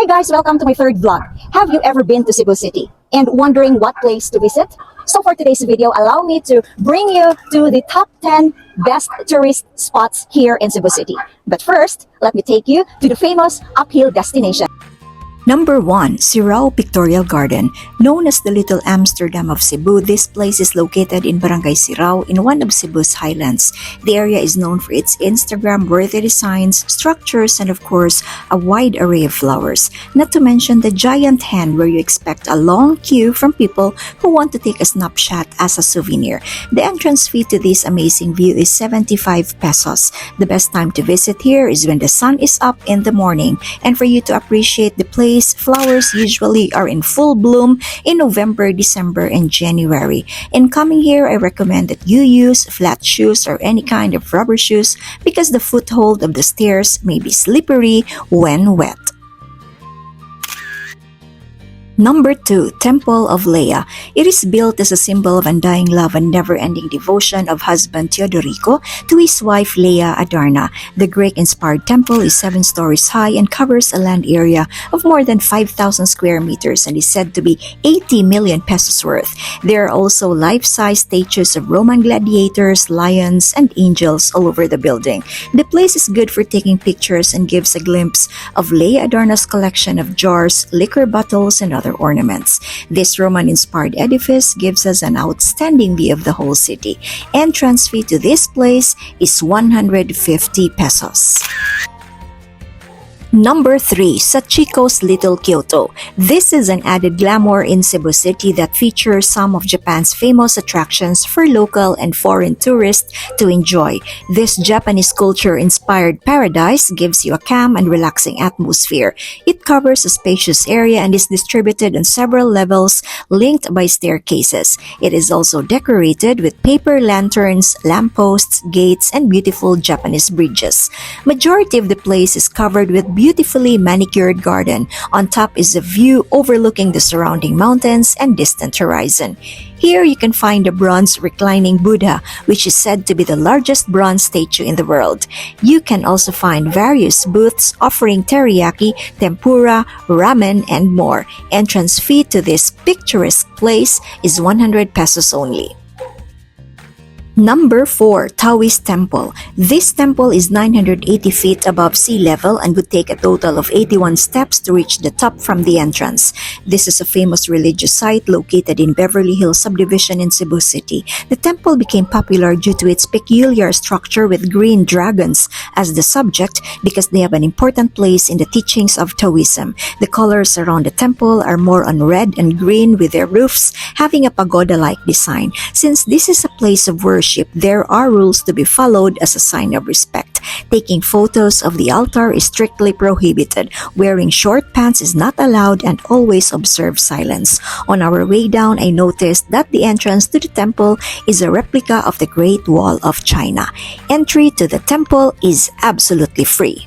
Hi guys, welcome to my third vlog. Have you ever been to Cebu City and wondering what place to visit? So for today's video, allow me to bring you to the top 10 best tourist spots here in Cebu City. But first, let me take you to the famous uphill destination. Number 1. Sirao Pictorial Garden. Known as the Little Amsterdam of Cebu, this place is located in Barangay Sirao in one of Cebu's highlands. The area is known for its Instagram-worthy designs, structures, and of course, a wide array of flowers. Not to mention the giant hen where you expect a long queue from people who want to take a snapshot as a souvenir. The entrance fee to this amazing view is 75 pesos. The best time to visit here is when the sun is up in the morning, and for you to appreciate the place, flowers usually are in full bloom in November, December, and January. In coming here, I recommend that you use flat shoes or any kind of rubber shoes because the foothold of the stairs may be slippery when wet. Number 2. Temple of Leia. It is built as a symbol of undying love and never-ending devotion of husband Teodorico to his wife Leia Adarna. The Greek-inspired temple is 7 stories high and covers a land area of more than 5,000 square meters and is said to be 80 million pesos worth. There are also life-size statues of Roman gladiators, lions, and angels all over the building. The place is good for taking pictures and gives a glimpse of Leia Adarna's collection of jars, liquor bottles, and other ornaments. This Roman-inspired edifice gives us an outstanding view of the whole city. Entrance fee to this place is 150 pesos. Number 3. Sachiko's Little Kyoto. This is an added glamour in Cebu City that features some of Japan's famous attractions for local and foreign tourists to enjoy. This Japanese culture-inspired paradise gives you a calm and relaxing atmosphere. It covers a spacious area and is distributed on several levels linked by staircases. It is also decorated with paper lanterns, lampposts, gates, and beautiful Japanese bridges. Majority of the place is covered with beautifully manicured garden. On top is a view overlooking the surrounding mountains and distant horizon. Here you can find a bronze reclining Buddha, which is said to be the largest bronze statue in the world. You can also find various booths offering teriyaki, tempura, ramen, and more. Entrance fee to this picturesque place is 100 pesos only. Number 4. Tawi's Temple. This temple is 980 feet above sea level and would take a total of 81 steps to reach the top from the entrance. This is a famous religious site located in Beverly Hills subdivision in Cebu City. The temple became popular due to its peculiar structure with green dragons as the subject because they have an important place in the teachings of Taoism. The colors around the temple are more on red and green with their roofs having a pagoda-like design. Since this is a place of worship, there are rules to be followed as a sign of respect. Taking photos of the altar is strictly prohibited. Wearing short pants is not allowed and always observe silence. On our way down, I noticed that the entrance to the temple is a replica of the Great Wall of China. Entry to the temple is absolutely free.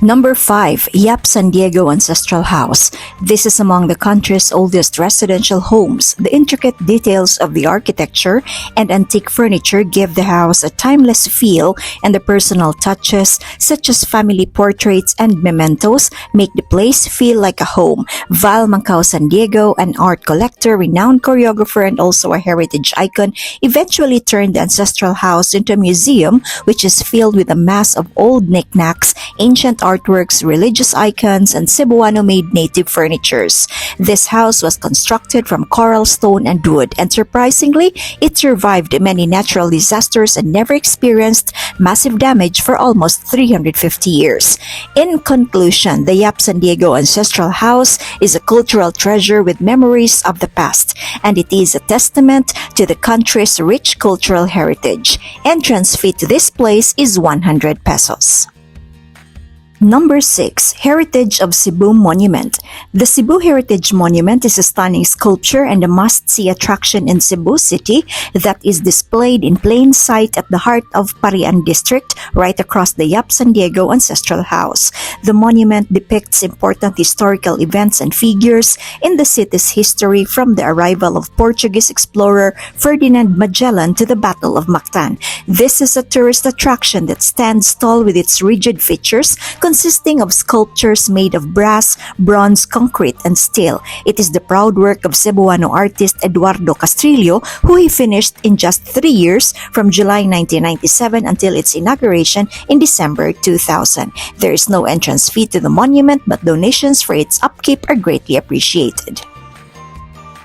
Number 5. Yap San Diego Ancestral House. This is among the country's oldest residential homes. The intricate details of the architecture and antique furniture give the house a timeless feel, and the personal touches, such as family portraits and mementos, make the place feel like a home. Val Mancao San Diego, an art collector, renowned choreographer, and also a heritage icon, eventually turned the Ancestral House into a museum, which is filled with a mass of old knickknacks, ancient artworks, religious icons, and Cebuano-made native furnitures. This house was constructed from coral, stone, and wood, and surprisingly, it survived many natural disasters and never experienced massive damage for almost 350 years. In conclusion, the Yap San Diego Ancestral House is a cultural treasure with memories of the past, and it is a testament to the country's rich cultural heritage. Entrance fee to this place is 100 pesos. Number 6. Heritage of Cebu Monument. The Cebu Heritage Monument is a stunning sculpture and a must-see attraction in Cebu City that is displayed in plain sight at the heart of Parian District, right across the Yap San Diego Ancestral House. The monument depicts important historical events and figures in the city's history, from the arrival of Portuguese explorer Ferdinand Magellan to the Battle of Mactan. This is a tourist attraction that stands tall with its rigid features, consisting of sculptures made of brass, bronze, concrete, and steel. It is the proud work of Cebuano artist Eduardo Castrillo, who he finished in just 3 years from July 1997 until its inauguration in December 2000. There is no entrance fee to the monument, but donations for its upkeep are greatly appreciated.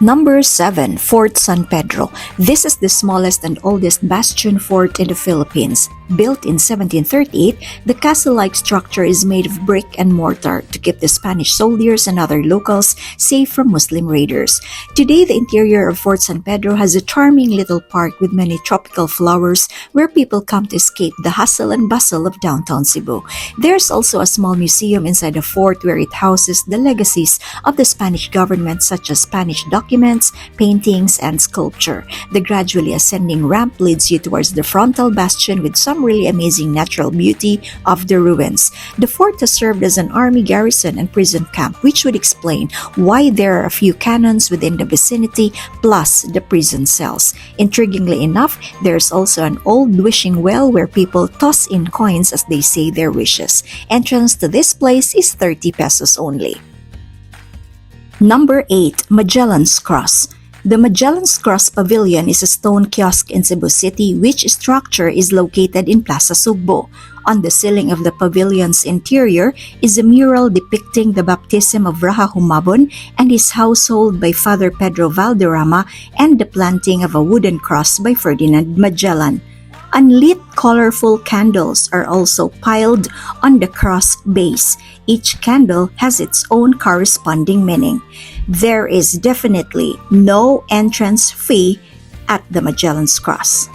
Number 7. Fort San Pedro. This is the smallest and oldest bastion fort in the Philippines. Built in 1738, the castle-like structure is made of brick and mortar to keep the Spanish soldiers and other locals safe from Muslim raiders. Today, the interior of Fort San Pedro has a charming little park with many tropical flowers where people come to escape the hustle and bustle of downtown Cebu. There's also a small museum inside the fort where it houses the legacies of the Spanish government, such as Spanish documents, paintings, and sculpture. The gradually ascending ramp leads you towards the frontal bastion with some really amazing natural beauty of the ruins. The fort has served as an army garrison and prison camp, which would explain why there are a few cannons within the vicinity plus the prison cells. Intriguingly enough, there's also an old wishing well where people toss in coins as they say their wishes. Entrance to this place is 30 pesos only. Number 8. Magellans Cross. The Magellans Cross Pavilion is a stone kiosk in Cebu City, which structure is located in Plaza Sugbo. On the ceiling of the pavilion's interior is a mural depicting the baptism of Raha Humabon and his household by Father Pedro Valderrama and the planting of a wooden cross by Ferdinand Magellan. Unlit colorful candles are also piled on the cross base. Each candle has its own corresponding meaning. There is definitely no entrance fee at the Magellans Cross.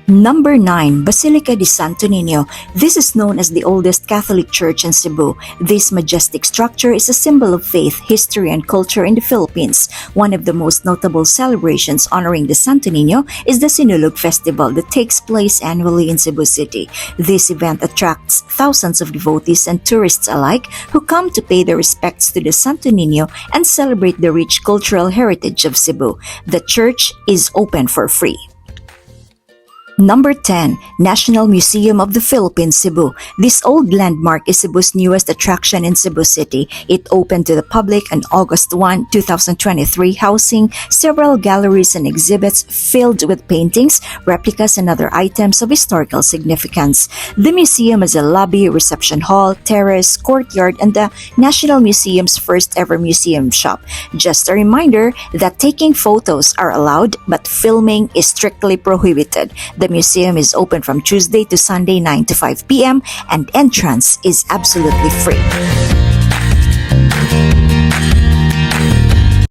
Number 9. Basilica de Santo Nino. This is known as the oldest Catholic church in Cebu. This majestic structure is a symbol of faith, history, and culture in the Philippines. One of the most notable celebrations honoring the Santo Nino is the Sinulog Festival that takes place annually in Cebu City. This event attracts thousands of devotees and tourists alike who come to pay their respects to the Santo Nino and celebrate the rich cultural heritage of Cebu. The church is open for free. Number 10. National Museum of the Philippines, Cebu. This old landmark is Cebu's newest attraction in Cebu City. It opened to the public on August 1, 2023, housing several galleries and exhibits filled with paintings, replicas, and other items of historical significance. The museum has a lobby, reception hall, terrace, courtyard, and the National Museum's first ever museum shop. Just a reminder that taking photos are allowed, but filming is strictly prohibited. The museum is open from Tuesday to Sunday 9 to 5 p.m. and entrance is absolutely free.